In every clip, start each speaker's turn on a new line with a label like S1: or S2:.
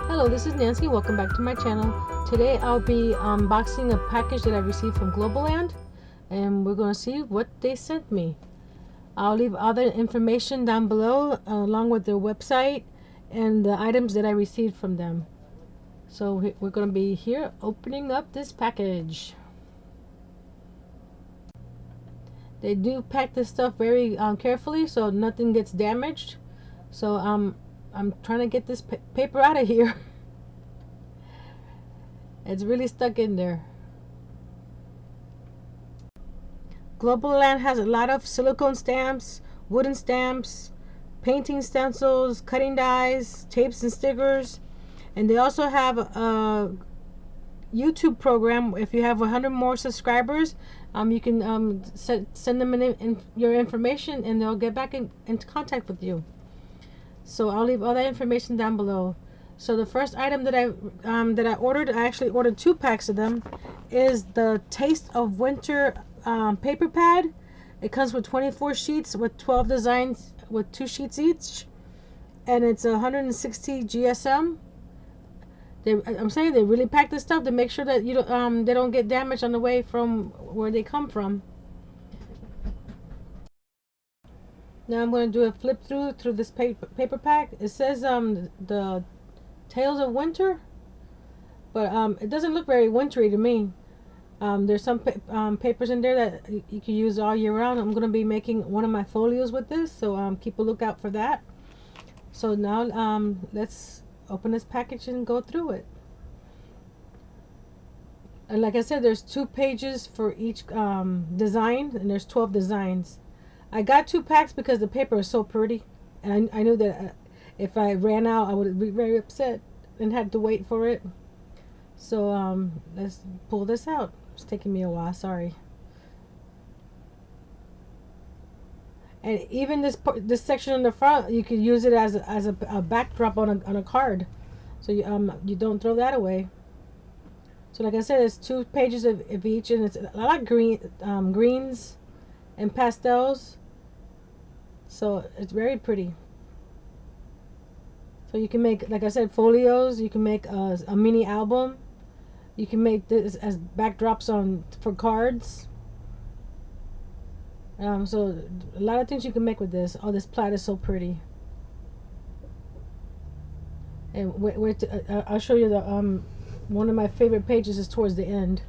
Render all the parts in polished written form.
S1: Hello, this is Nancy. Welcome back to my channel. Today I'll be unboxing a package that I received from Globaland, and we're going to see what they sent me. I'll leave all the information down below along with their website and the items that I received from them. So we're going to be here opening up this package. They do pack this stuff very carefully so nothing gets damaged. So I'm trying to get this paper out of here. It's really stuck in there. Globaland has a lot of silicone stamps, wooden stamps, painting stencils, cutting dies, tapes and stickers, and they also have a YouTube program. If you have 100 more subscribers, you can send them your information and they'll get back into contact with you. So I'll leave all that information down below. So the first item that I ordered, I actually ordered 2 packs of them, is the Taste of Winter paper pad. It comes with 24 sheets with 12 designs with 2 sheets each, and it's 160 GSM. I'm saying they really pack this stuff to make sure that they don't get damaged on the way from where they come from. Now I'm going to do a flip through this paper pack. It says the Tales of Winter, but it doesn't look very wintry to me. There's some papers in there that you can use all year round. I'm going to be making one of my folios with this, so keep a lookout for that. So now let's open this package and go through it. And like I said, there's 2 pages for each design, and there's 12 designs. I got 2 packs because the paper is so pretty, and I knew that if I ran out, I would be very upset and had to wait for it. So let's pull this out. It's taking me a while, sorry. And even this section in the front, you could use it as a backdrop on a card, so you don't throw that away. So like I said, it's 2 pages of each, and it's a lot of greens and pastels, so it's very pretty. So you can make, like I said, folios. You can make a mini album. You can make this as backdrops for cards. So a lot of things you can make with this. Oh, this plaid is so pretty. And I'll show you the one of my favorite pages is towards the end.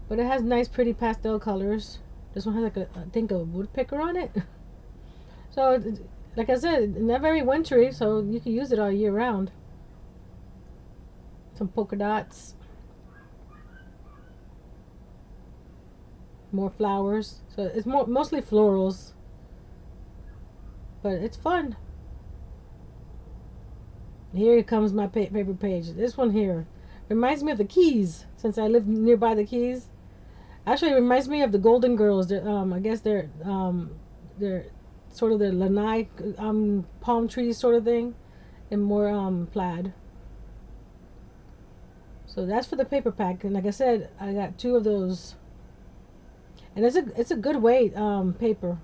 S1: But it has nice, pretty pastel colors. This one has like I think a woodpecker on it. So like I said, not very wintry, so you can use it all year round. Some polka dots, more flowers. So it's mostly florals, but it's fun. Here comes my favorite page. This one here reminds me of the Keys, since I live nearby the Keys. Actually, it reminds me of the Golden Girls. I guess they're sort of the lanai palm trees sort of thing, and more plaid. So that's for the paper pack, and like I said, I got 2 of those, and it's a good weight paper.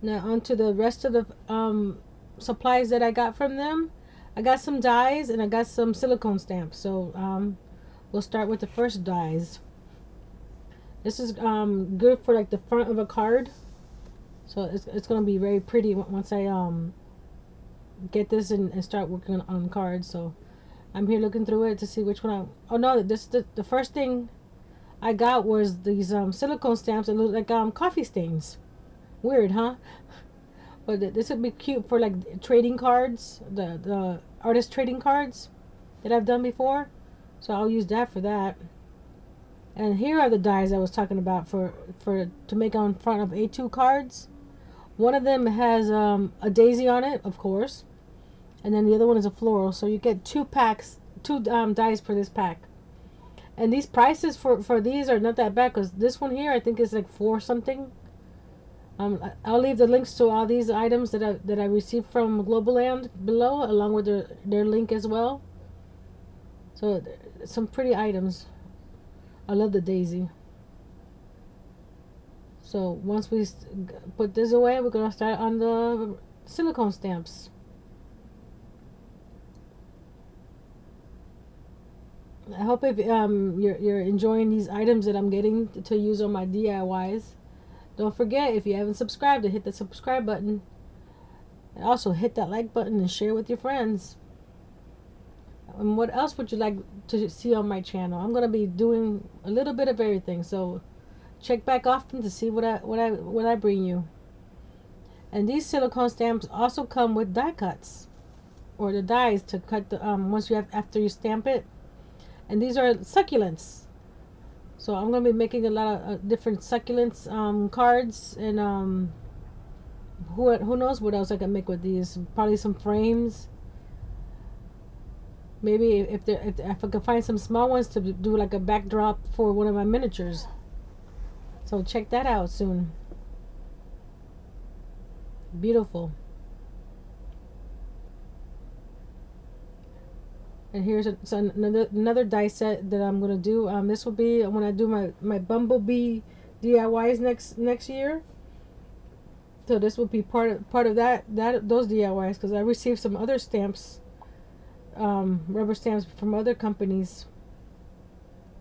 S1: Now on to the rest of the supplies that I got from them. I got some dies and I got some silicone stamps. So we'll start with the first dies. This is good for like the front of a card. So it's gonna be very pretty once I get this and start working on cards. So I'm here looking through it to see which one oh no, the first thing I got was these silicone stamps that look like coffee stains. Weird, huh? But this would be cute for like trading cards, the artist trading cards that I've done before. So I'll use that for that. And here are the dies I was talking about for to make on front of A2 cards. One of them has a daisy on it, of course, and then the other one is a floral. So you get 2 packs, 2 dies per this pack. And these prices for these are not that bad, because this one here I think is like 4 something. I'll leave the links to all these items that I received from Globaland below, along with their link as well. So some pretty items. I love the daisy. So once we put this away, we're gonna start on the silicone stamps. I hope if you're enjoying these items that I'm getting to use on my DIYs. Don't forget, if you haven't subscribed, to hit the subscribe button. And also hit that like button and share with your friends. And what else would you like to see on my channel? I'm gonna be doing a little bit of everything, so check back often to see what I bring you. And these silicone stamps also come with die cuts, or the dies to cut the once you have after you stamp it. And these are succulents. So I'm gonna be making a lot of different succulents cards, and who knows what else I can make with these? Probably some frames. Maybe if I can find some small ones to do like a backdrop for one of my miniatures. So check that out soon. Beautiful. And here's another die set that I'm gonna do. This will be when I do my Bumblebee DIYs next year. So this will be part of those DIYs, because I received some other stamps, rubber stamps from other companies.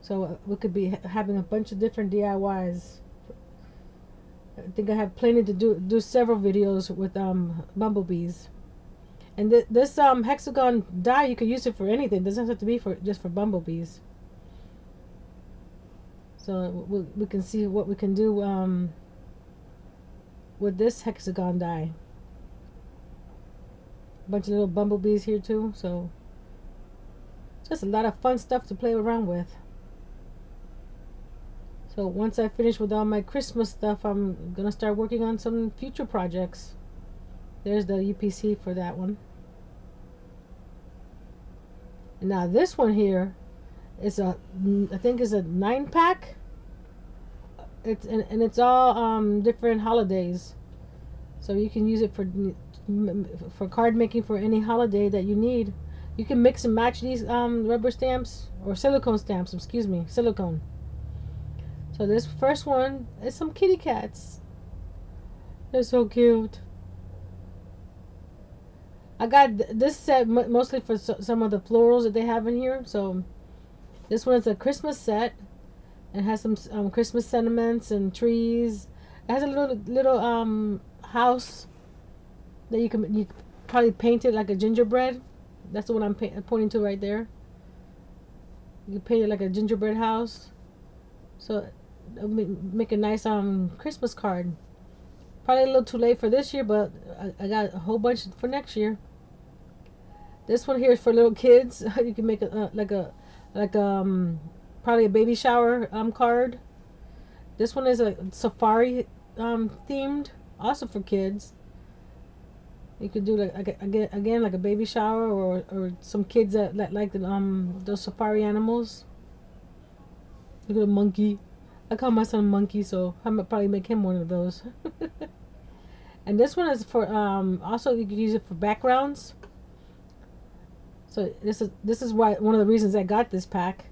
S1: So we could be having a bunch of different DIYs. I think I have plenty to do several videos with bumblebees. And this hexagon die, you could use it for anything. It doesn't have to be for just for bumblebees. So we can see what we can do with this hexagon die. A bunch of little bumblebees here too. So just a lot of fun stuff to play around with. So once I finish with all my Christmas stuff, I'm gonna start working on some future projects. There's the UPC for that one. And now this one here is I think is a 9-pack. And it's all different holidays, so you can use it for card making for any holiday that you need. You can mix and match these rubber stamps, or silicone stamps, excuse me, silicone. So this first one is some kitty cats. They're so cute. I got this set mostly for some of the florals that they have in here. So this one is a Christmas set. It has some Christmas sentiments and trees. It has a little house that you probably paint it like a gingerbread. That's the one I'm pointing to right there. You can paint it like a gingerbread house. So it'll make a nice Christmas card. Probably a little too late for this year, but I got a whole bunch for next year. This one here is for little kids. You can make probably a baby shower card. This one is a safari themed, also for kids. You could do again like a baby shower, or some kids that like those safari animals. Look at a monkey. I call my son Monkey, so I'm gonna probably make him one of those. And this one is for also you could use it for backgrounds. So this is why one of the reasons I got this pack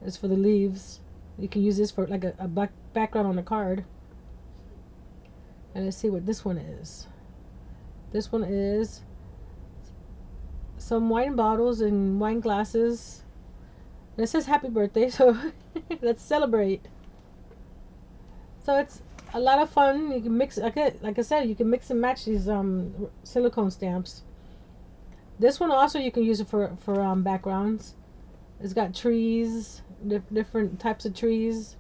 S1: is for the leaves. You can use this for like a background on a card. And let's see what this one is. This one is some wine bottles and wine glasses. And it says happy birthday, so let's celebrate. So it's a lot of fun. You can mix, like I said, you can mix and match these silicone stamps. This one also you can use it for backgrounds. It's got trees, different types of trees.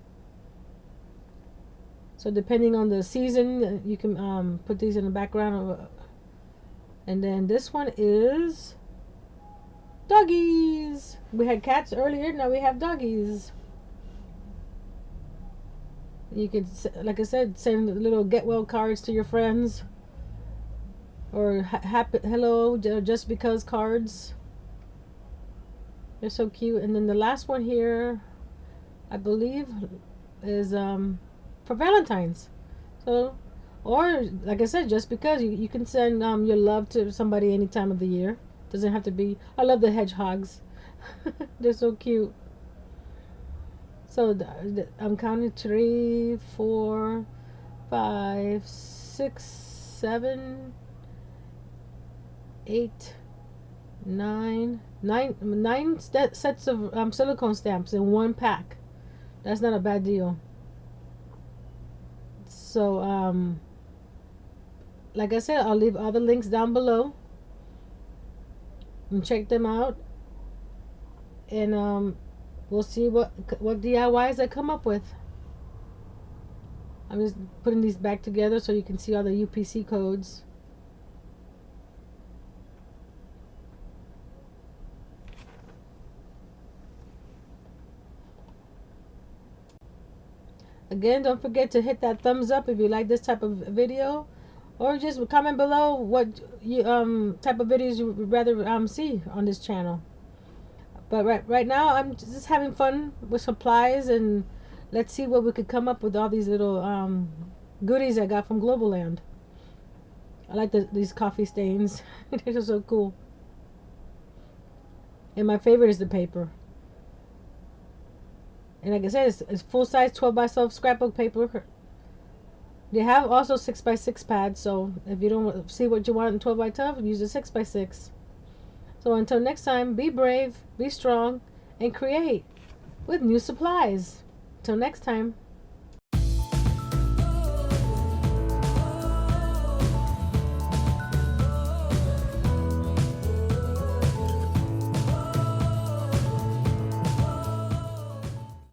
S1: So depending on the season, you can put these in the background. And then this one is doggies. We had cats earlier, now we have doggies. You could, like I said, send little get well cards to your friends, or happy hello just because cards. They're so cute. And then the last one here, I believe, is for Valentine's. So, or like I said, just because you can send your love to somebody any time of the year. Doesn't have to be. I love the hedgehogs. They're so cute. So I'm counting 3, 4. 5, 6, 7, 8, 9 sets of silicone stamps in one pack. That's not a bad deal. So, like I said, I'll leave all the links down below and check them out. And we'll see what DIYs I come up with. I'm just putting these back together so you can see all the UPC codes. Again, don't forget to hit that thumbs up if you like this type of video, or just comment below what you type of videos you would rather see on this channel. But right now I'm just having fun with supplies, and let's see what we could come up with all these little goodies I got from Global Land. I like these coffee stains. They're so cool. And my favorite is the paper. And like I said, it's full size 12 by 12 scrapbook paper. They have also 6 by 6 pads, so if you don't see what you want in 12 by 12, use a 6 by 6. So until next time, be brave, be strong, and create with new supplies. Till next time.